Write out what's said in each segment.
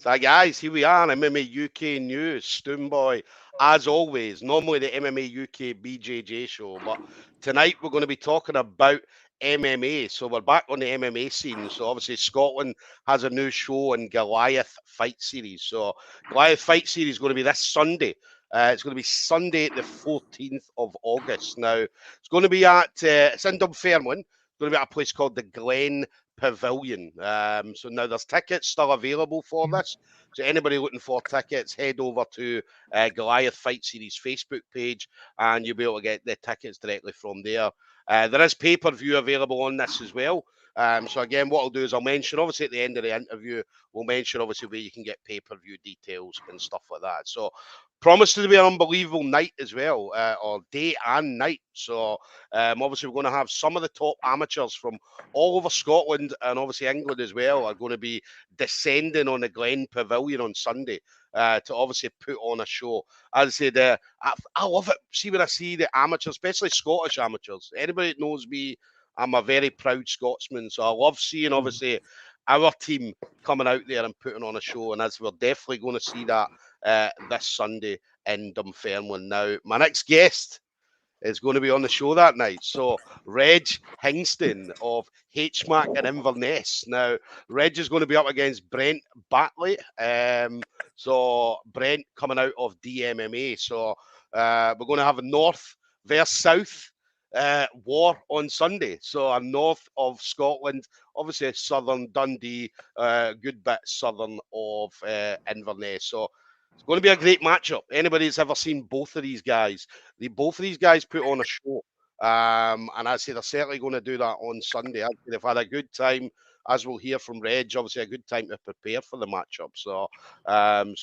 So guys, here we are, MMA UK News, Stoomboy. As always, normally the MMA UK BJJ show, but tonight we're going to be talking about MMA. So we're back on the MMA scene. So obviously Scotland has a new show in Goliath Fight Series. So Goliath Fight Series is going to be this Sunday. It's going to be Sunday, the 14th of August. Now, it's going to be at, it's in Dunfermline. It's going to be at a place called the Glen Pavilion. So now there's tickets still available for this. So anybody looking for tickets, head over to Goliath Fight Series Facebook page, and you'll be able to get the tickets directly from there. There is pay-per-view available on this as well. So again, what I'll do is I'll mention, obviously at the end of the interview, we'll mention obviously where you can get pay-per-view details and stuff like that. So promised to be an unbelievable night as well, or day and night. So obviously we're going to have some of the top amateurs from all over Scotland and obviously England as well are going to be descending on the Glen Pavilion on Sunday to obviously put on a show. As I said, I love it. See when I see the amateurs, especially Scottish amateurs. Anybody that knows me, I'm a very proud Scotsman, so I love seeing obviously our team coming out there and putting on a show. And as we're definitely going to see that this Sunday in Dunfermline. Now, my next guest is going to be on the show that night. So, Redgie Hingston of HMAC in Inverness. Now, Reg is going to be up against Brent Batley. So, Brent coming out of DMMA. So, we're going to have a North versus South war on Sunday. So, a north of Scotland, obviously southern Dundee, good bit southern of Inverness. So, it's going to be a great matchup. Anybody that's ever seen both of these guys, both of these guys put on a show. And I'd say they're certainly going to do that on Sunday. They've had a good time, as we'll hear from Reg, obviously a good time to prepare for the matchup. So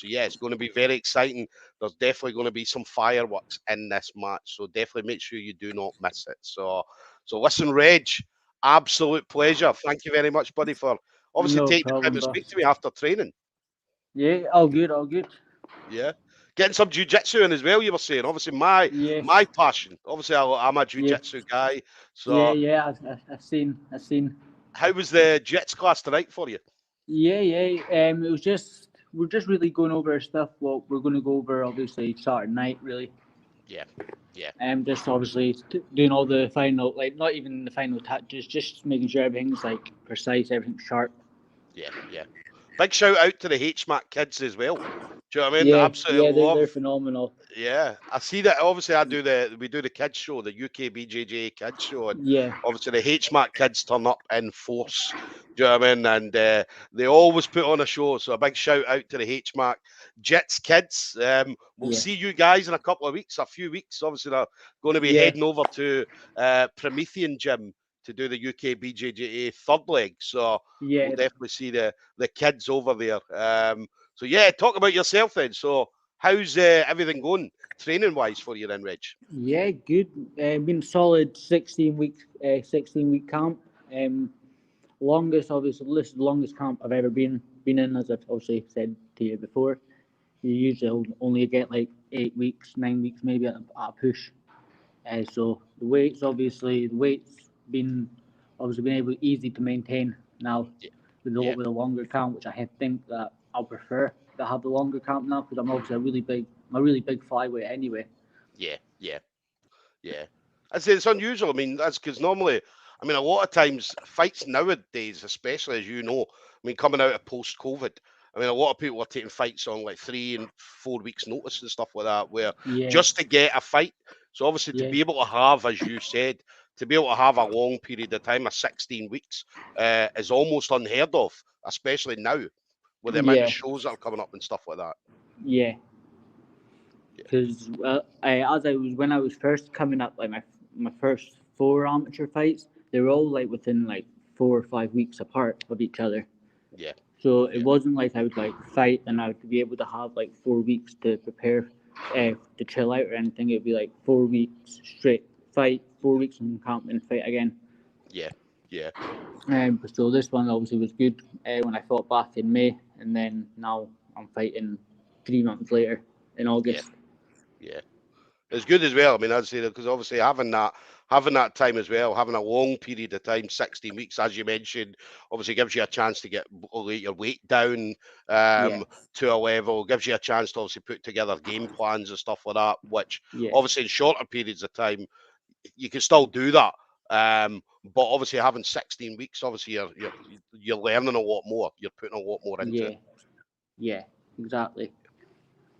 yeah, it's going to be very exciting. There's definitely going to be some fireworks in this match. So definitely make sure you do not miss it. So listen, Reg, absolute pleasure. Thank you very much, buddy, for obviously taking the time to speak to me after training. Yeah, all good, all good. Yeah. Getting some jiu-jitsu in as well, you were saying. Obviously, my passion. Obviously, I'm a jiu-jitsu guy. So I've seen. How was the jits class tonight for you? Yeah. It was we're just really going over stuff. What we're going to go over, obviously, Saturday night, really. Yeah. Just obviously doing all the final, like not even the final touches, just making sure everything's like precise, everything's sharp. Yeah. Big shout out to the HMAC kids as well. Do you know what I mean? Yeah, Absolutely love. They're phenomenal. Yeah, I see that. Obviously, we do the kids show, the UK BJJ kids show, and obviously the HMAC kids turn up in force. Do you know what I mean? And they always put on a show. So a big shout out to the HMAC Jits kids. We'll see you guys in a couple of weeks, a few weeks. Obviously, they're going to be heading over to Promethean Gym to do the UK BJJ third leg. So we'll definitely see the kids over there. So yeah, talk about yourself then. So how's everything going training wise for you then, Reg? Yeah, good. Been solid 16 week camp. Longest, obviously, this is the longest camp I've ever been in, as I've obviously said to you before. You usually only get like 8 weeks, 9 weeks maybe at a push. So the weight's been easy to maintain now with a longer count, which I think that I'll prefer to have the longer count now because I'm obviously a really big flyweight anyway. Yeah. I say it's unusual. I mean, that's because normally, I mean, a lot of times fights nowadays, especially as you know, I mean, coming out of post-COVID, I mean, a lot of people are taking fights on like 3 and 4 weeks notice and stuff like that, where just to get a fight. So obviously to be able to have, as you said, to be able to have a long period of time, of 16 weeks, is almost unheard of, especially now with the amount of shows that are coming up and stuff like that. Yeah. Because when I was first coming up, like my first 4 amateur fights, they were all like within like 4 or 5 weeks apart of each other. Yeah. So it wasn't like I would like fight and I would be able to have like 4 weeks to prepare to chill out or anything. It'd be like 4 weeks straight fight, 4 weeks in camp and fight again. Yeah. So this one obviously was good when I fought back in May, and then now I'm fighting 3 months later in August. It's good as well. I mean, I'd say that because obviously having that time as well, having a long period of time, 16 weeks, as you mentioned, obviously gives you a chance to get your weight down Yeah, to a level, gives you a chance to obviously put together game plans and stuff like that, which yeah, obviously in shorter periods of time, you can still do that. But obviously having 16 weeks, obviously you're learning a lot more. You're putting a lot more into it. yeah, exactly.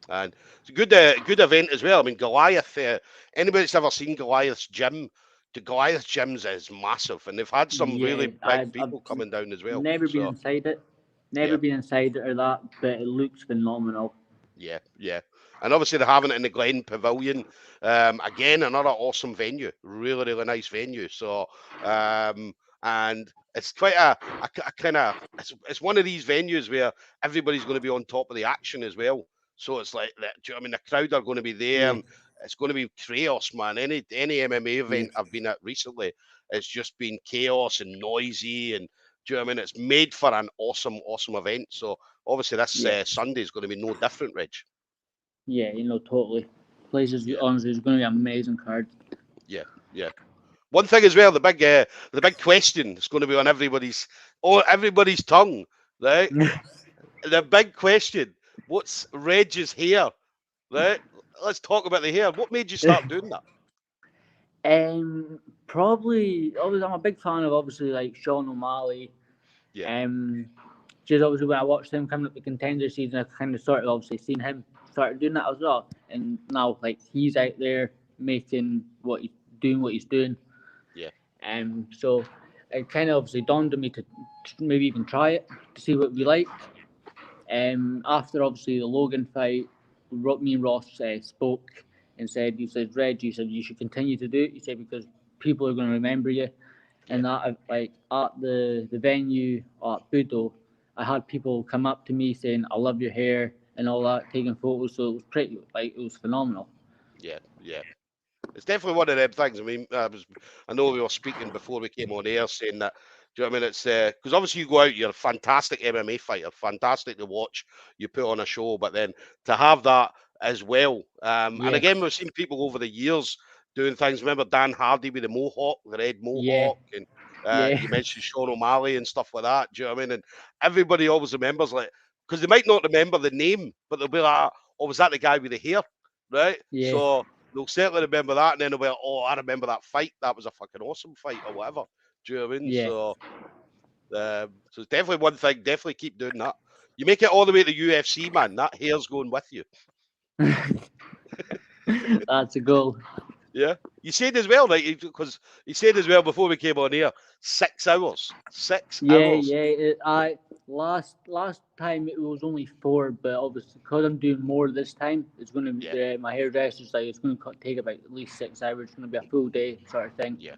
And it's a good event as well. I mean, Goliath. Anybody that's ever seen Goliath's gym, the Goliath gyms is massive, and they've had some Yeah, really big people coming down as well. never been So inside it, yeah, never been inside it or that, but it looks phenomenal. yeah, and obviously they're having it in the Glen Pavilion. Again, another awesome venue, really nice venue. So and it's quite a kind of it's one of these venues where everybody's going to be on top of the action as well. So it's like that. Do you know what I mean? The crowd are going to be there, Yeah, and it's going to be chaos, man. Any MMA yeah, event I've been at recently, it's just been chaos and noisy, and do you know what I mean? It's made for an awesome event. So obviously this yeah, Sunday is going to be no different, Reg. yeah. Totally. Places Yeah, honestly is going to be an amazing card. yeah. One thing as well, the big question is going to be on everybody's tongue, right? The big question: what's Reg's hair, right? Let's talk about the hair. What made you start doing that? Probably. Obviously, I'm a big fan of obviously like Sean O'Malley. Yeah, Um, just obviously when I watched him coming up the contender season, I kind of sort of obviously seen him started doing that as well, and now like he's out there making what he's doing. yeah, So it kind of obviously dawned on me to maybe even try it to see what we yeah, like. After obviously the Logan fight, me and Ross spoke and said, he said, Reggie, you said you should continue to do it. He said because people are going to remember you, yeah, and that like at the venue at Budo, I had people come up to me saying, "I love your hair" and all that, taking photos. So it was pretty like it was phenomenal. yeah. It's definitely one of them things. I mean, I know we were speaking before we came on air saying that. Do you know what I mean? It's because obviously you go out, you're a fantastic MMA fighter, fantastic to watch. You put on a show, but then to have that as well. And Yeah, again, we've seen people over the years doing things. Remember Dan Hardy with the mohawk, the red yeah, mohawk, and yeah, you mentioned Sean O'Malley and stuff like that. Do you know what I mean? And everybody always remembers like because they might not remember the name, but they'll be like, "Oh, was that the guy with the hair?" Right? yeah, So they'll certainly remember that, and then they'll be like, "Oh, I remember that fight. That was a fucking awesome fight, or whatever." Do you know what I mean? yeah. So it's definitely one thing. Definitely keep doing that. You make it all the way to UFC, man. That hair's going with you. That's a goal. Yeah. You said as well, right? Because you said as well before we came on here, 6 hours. 6 hours. I last time it was only 4, but obviously because I'm doing more this time, it's going Yeah, to my hairdresser's like it's going to take about at least 6 hours. It's going to be a full day sort of thing. yeah,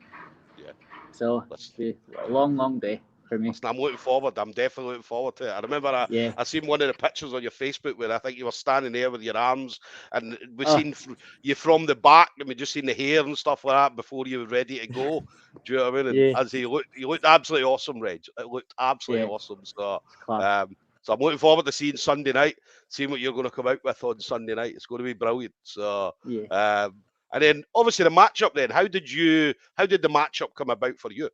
yeah. So Let's it's a long day for me. Listen, I'm looking forward. I'm definitely looking forward to it. I remember Yeah. I seen one of the pictures on your Facebook where I think you were standing there with your arms, and we Oh seen you from the back, and we just seen the hair and stuff like that before you were ready to go. Do you know what I mean? And yeah, as you looked absolutely awesome, Reg. It looked absolutely yeah. awesome. It's class. So I'm looking forward to seeing Sunday night, seeing what you're going to come out with on Sunday night. It's going to be brilliant. So, Yeah. and then obviously the matchup. Then how did the matchup come about for you?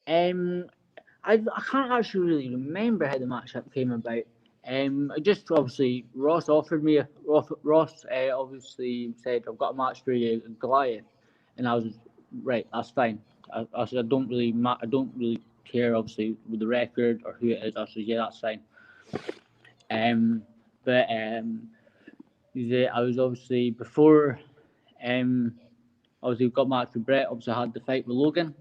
Um, I can't actually really remember how the matchup came about. I just obviously Ross offered me. Ross obviously said I've got a match for you, Goliath, and I was right. That's fine. I said I don't really care obviously with the record or who it is. I said yeah, that's fine. Um, but I was obviously before obviously got match with Brett. Obviously I had the fight with Logan.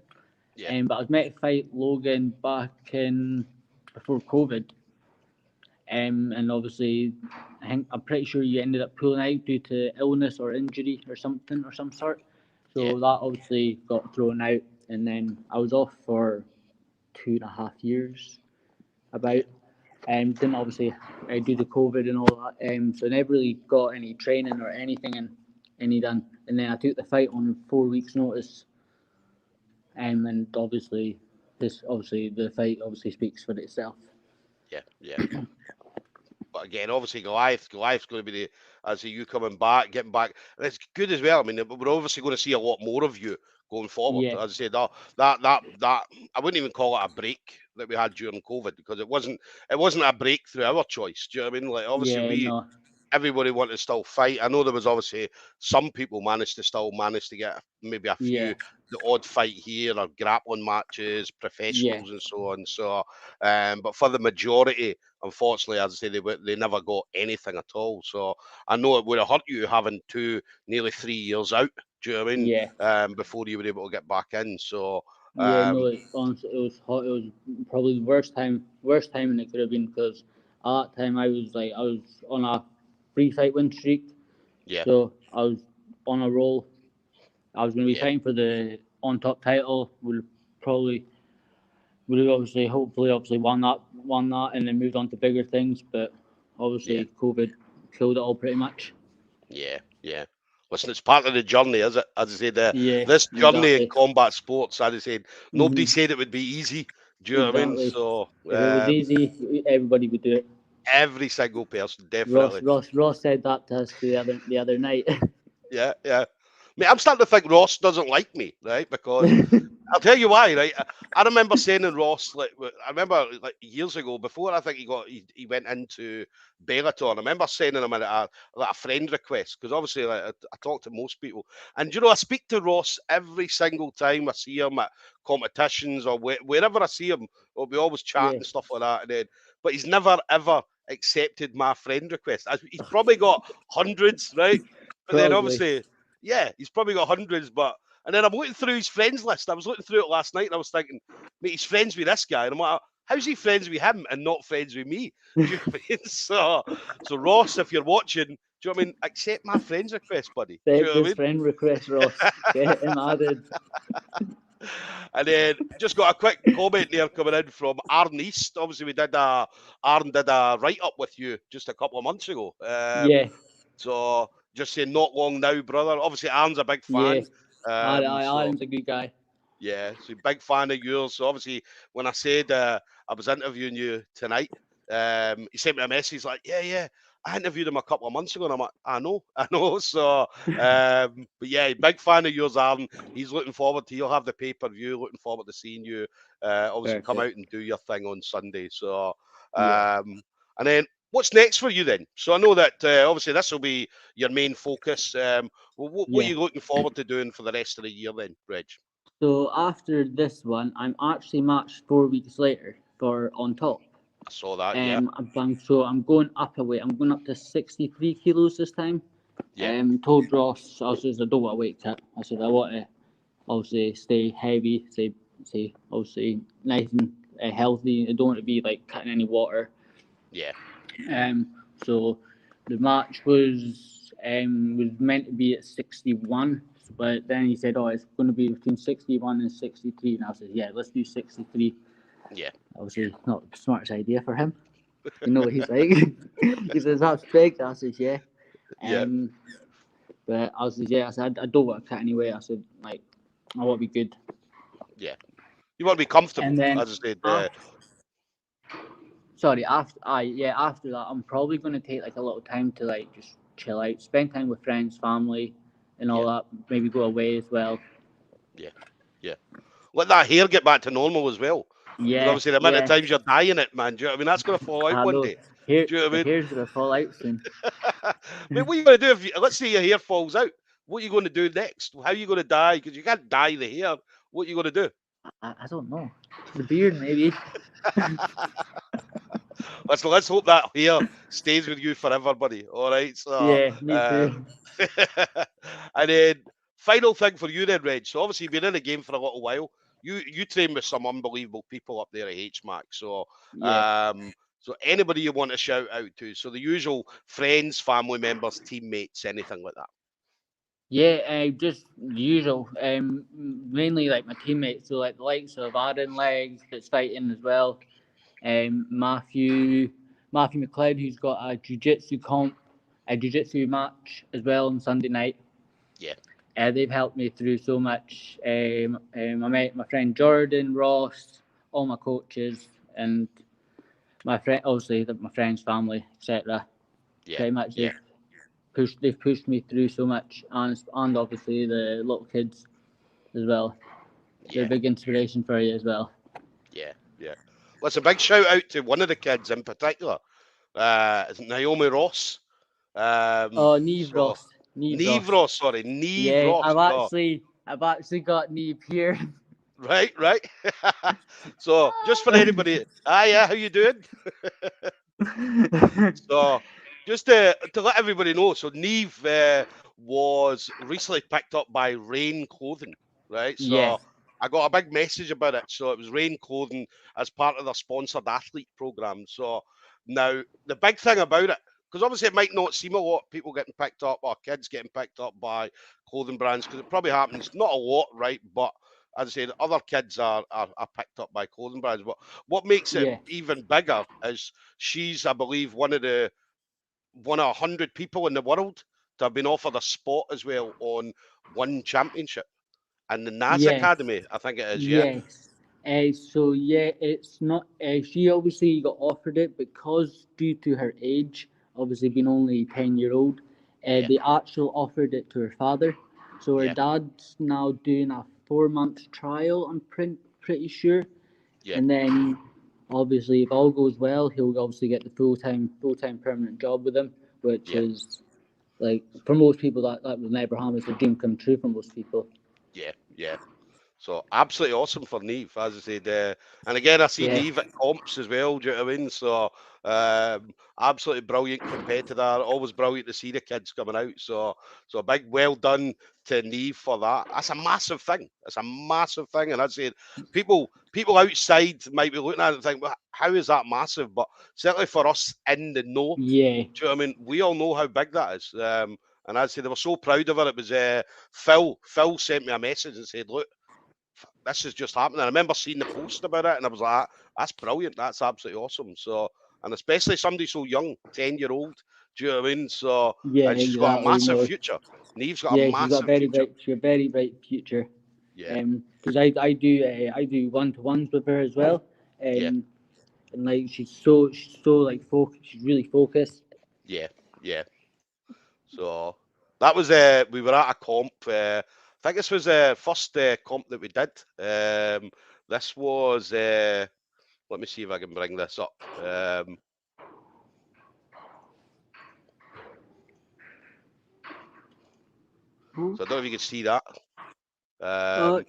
Yeah, But I was meant to fight Logan back in before COVID. And obviously, I'm pretty sure you ended up pulling out due to illness or injury or something or some sort. yeah, So that obviously got thrown out, and then I was off for 2.5 years yeah, about. Didn't obviously do the COVID and all that. So I never really got any training or anything and any done. And then I took the fight on 4 weeks' notice. And obviously, the fight obviously speaks for itself. yeah. But again, obviously Goliath's going to be as you coming back, getting back, and it's good as well. I mean, we're obviously going to see a lot more of you going forward. Yeah. As I said, that I wouldn't even call it a break that we had during COVID, because it wasn't a break through our choice. Do you know what I mean? Like, obviously Yeah, no. everybody wanted to still fight. I know there was obviously some people managed to get maybe a Yeah. few, the odd fight here or grappling matches, Yeah. professionals and so on. So, but for the majority, unfortunately, as I say, they never got anything at all. So I know it would have hurt you having nearly 3 years out. Do you know what I mean? Yeah. Before you were able to get back in. So, Yeah, no, honestly, it was hot. It was probably the worst time it could have been, because at that time I was on a 3-fight win streak, yeah, so I was on a roll. I was going to be yeah, fighting for the on top title. Would have obviously won that, and then moved on to bigger things. But yeah, obviously, COVID killed it all pretty much. yeah. Listen, it's part of the journey, is it? As I said, Yeah, this journey in exactly. combat sports, as I said, nobody Hmm. said it would be easy. Do you know what I mean? Exactly. So, If it was easy, everybody would do it. every single person, definitely. Ross said that to us the other night. Yeah. Mate, I'm starting to think Ross doesn't like me, right? Because I'll tell you why, right? I remember saying to Ross, I remember like years ago, before I think he went into Bellator. I remember sending him a friend request, because obviously I talk to most people, and I speak to Ross every single time I see him at competitions or wherever I see him. We always chat Yeah, and stuff like that, but he's never ever accepted my friend request. He's probably got hundreds, right? But then probably. obviously, yeah, he's probably got hundreds, but. And then I'm looking through his friends list. I was looking through it last night, and I was thinking, mate, he's friends with this guy. And I'm like, how's he friends with him and not friends with me? Do you know what I mean? So Ross, if you're watching, do you know what I mean? Accept my friend's request, buddy. Do you Accept know what I his mean? friend request, Ross. Get him added. And then just got a quick comment there coming in from Aaron East. Obviously, Aaron did a write up with you just a couple of months ago. Yeah, So just saying, not long now, brother. Obviously, Aaron's a big yeah. fan. So. Adam's a good guy. Yeah, so big fan of yours. So obviously, when I said I was interviewing you tonight, he sent me a message like, "Yeah, I interviewed him a couple of months ago." And I'm like, "I know." So, but yeah, big fan of yours, Aaron. He's looking forward to. You'll have the pay per view. Looking forward to seeing you. Obviously, come out Perfect. and do your thing on Sunday. So, Yeah, and then what's next for you then? So I know that obviously this will be your main focus. What are yeah. you looking forward to doing for the rest of the year then, Reg? So after this one, I'm actually matched 4 weeks later for on top. I saw that. Yeah, I'm going up a weight. I'm going up to 63 kilos this time. yeah, Told Ross, I said I don't want a weight cut. I said I want to obviously stay heavy, say obviously nice and healthy. I don't want to be like cutting any water. yeah, Um, so the match was meant to be at 61, but then he said, "Oh, it's going to be between 61 and 63." And I said, "Yeah, let's do 63." yeah, Obviously, not the smartest idea for him. You know what he's like. He says, "That's big." I said, "Yeah." yeah, Um, but I said, "Yeah." I said, "I don't want to cut anyway." I said, "Like, I want to be good." yeah. You want to be comfortable, And then as I said. after, after that, I'm probably going to take like a little time to like just chill out, spend time with friends, family, and all Yeah, that. Maybe go away as well. yeah, yeah. Let that hair get back to normal as well. Because Yeah, obviously the amount of yeah. times you're dyeing it, man. Do you know what I mean? That's going to fall out I one know. day. Here, Do you know what the I mean? hair's gonna fall out soon. Mate, what are you going to do let's say your hair falls out? What are you going to do next? How are you going to dye? Because you can't dye the hair. What are you going to do? I don't know. The beard, maybe. Let's hope that hair stays with you forever, buddy. All right. So, Yeah, me too. and then final thing for you then, Reg. So obviously you've been in the game for a little while. You train with some unbelievable people up there at HMAC. Yeah, So anybody you want to shout out to. So the usual friends, family members, teammates, anything like that. yeah. Just the usual. Mainly like my teammates. So like the likes of Aaron Legs that's fighting as well. Matthew McLeod, who's got a jiu-jitsu match as well on Sunday night. Yeah. They've helped me through so much. I met my friend Jordan, Ross, all my coaches, and my friend, obviously my friends, family, etc. Yeah, Pretty much yeah, they've pushed me through so much, and obviously the little kids as well. They're a yeah, big inspiration for you as well. yeah, yeah. Well, it's a big shout out to one of the kids in particular, Naomi Ross. Oh, Neve So Ross, Neve Neve Ross. Ross, sorry, Neve Yeah, Ross. So I've actually got Neve here. right, right. So just for anybody, yeah, how you doing? So just to let everybody know, so Neve was recently picked up by Rain Clothing, right? Yeah, So I got a big message about it. So it was Rain Clothing as part of their sponsored athlete program. So now the big thing about it, because obviously it might not seem a lot of people getting picked up or kids getting picked up by clothing brands, because it probably happens not a lot, right? But as I said, other kids are picked up by clothing brands. But what makes it yeah, even bigger is she's, I believe, one of 100 people in the world to have been offered a spot as well on one championship and the NAS yeah. Academy, I think it is. Yeah, Yes. So yeah, it's not. She obviously got offered it because due to her age, obviously being only 10-year old, yeah, they actually offered it to her father. So her yeah, dad's now doing a 4 month trial. I'm pretty sure, yeah, and then obviously if all goes well, he'll obviously get the full time permanent job with him, which yeah, is like for most people that will never happen. It's a dream come true for most people. yeah, yeah. So absolutely awesome for Neve, as I said. And again, I see Yeah. Neve at comps as well. Do you know what I mean? So absolutely brilliant competitor. Always brilliant to see the kids coming out. So a big well done to Neve for that. That's a massive thing. It's a massive thing. And I'd say people outside might be looking at it and think, well, how is that massive? But certainly for us in the know, Yeah. do you know what I mean? We all know how big that is. And I'd say they were so proud of her. It was Phil. Phil sent me a message and said, look, this is just happening. I remember seeing the post about it and I was like, that's brilliant. That's absolutely awesome. So, and especially somebody so young, 10-year-old. Do you know what I mean? So, Yeah, and she's got a exactly. massive No, future. Neve's got a yeah, massive future. she's got a very bright future. Yeah, Because I do one-to-ones with her as well. yeah, And like she's so like focused. She's really focused. yeah, yeah. So that was we were at a comp. I think this was the first comp that we did. This was let me see if I can bring this up. So I don't know if you can see that.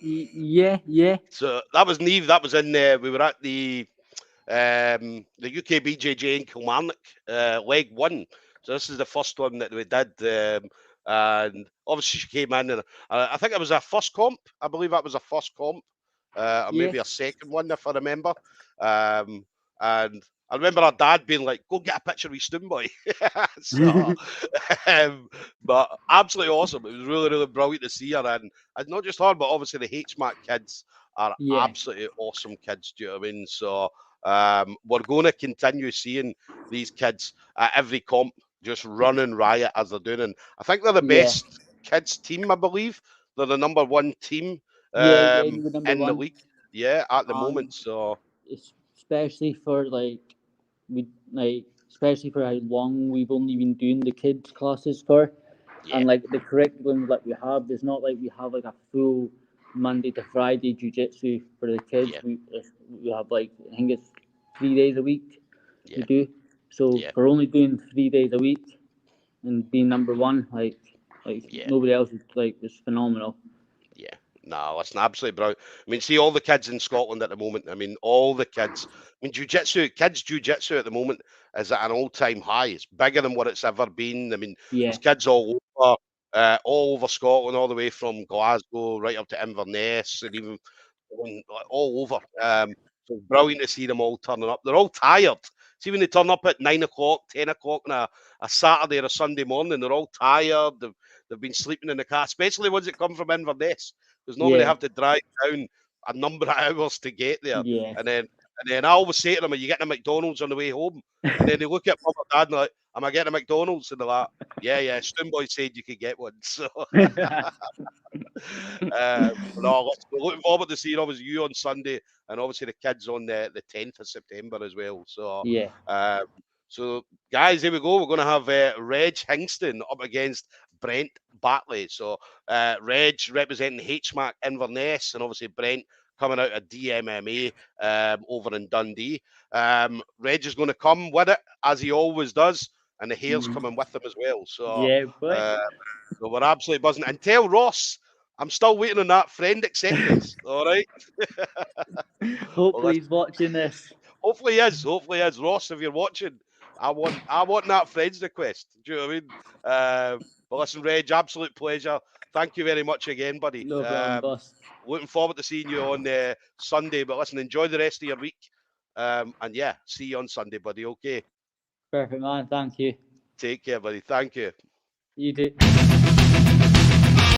Yeah, yeah, So that was Neve. That was in there. We were at the UK BJJ in Kilmarnock, leg one. So this is the first one that we did, and obviously she came in, and I think it was our first comp. I believe that was a first comp, or yeah, maybe a second one if I remember. And I remember our dad being like, "Go get a picture with Stoomboy." So, but absolutely awesome. It was really, really brilliant to see her, and not just her, but obviously the HMAC kids are yeah, absolutely awesome kids. Do you know what I mean? So we're going to continue seeing these kids at every comp just running riot as they're doing. And I think they're the yeah, best kids team, I believe. They're the number one team yeah. You were number in the one. league. Yeah, at the Um, moment. So especially for especially for how long we've only been doing the kids classes for, yeah, and like the curriculum that we have, there's not like we have like a full Monday to Friday jiu-jitsu for the kids. yeah, We have like I think it's 3 days a week we yeah, do. So yeah, for only doing 3 days a week and being number one, like yeah. nobody else is like is phenomenal. Yeah. No, listen, absolutely brilliant. I mean, see all the kids in Scotland at the moment. I mean, all the kids. I mean, kids jiu-jitsu at the moment is at an all-time high. It's bigger than what it's ever been. I mean, Yeah, there's kids all over Scotland, all the way from Glasgow right up to Inverness, and even all over. So it's brilliant to see them all turning up. They're all tired. See when they turn up at 9 o'clock, 10 o'clock on a Saturday or a Sunday morning, they're all tired. They've been sleeping in the car, especially ones that come from Inverness, because normally they yeah, have to drive down a number of hours to get there. yeah. And then I always say to them, "Are you getting a McDonald's on the way home?" And then they look at mum or dad and like, "Am I getting a McDonald's?" And they're like, "Yeah, yeah, Stoomboy said you could get one." So No, we're looking forward to seeing obviously you on Sunday, and obviously the kids on the 10th of September as well. So, Yeah. so guys, here we go. We're going to have Reg Hingston up against Brent Batley. So, Reg representing HMAC Inverness, and obviously Brent coming out of DMMA over in Dundee. Reg is going to come with it as he always does, and the hair's coming with him as well. So, Yeah, boy. so we're absolutely buzzing. And tell Ross, I'm still waiting on that friend acceptance. All right. Hopefully he's watching this. Hopefully he is. Hopefully he is. Ross, if you're watching, I want that friends request. Do you know what I mean? But listen, Reg, absolute pleasure. Thank you very much again, buddy. No problem, boss. Looking forward to seeing you on Sunday. But listen, enjoy the rest of your week. And yeah, see you on Sunday, buddy. Okay. Perfect, man. Thank you. Take care, buddy. Thank you. You too.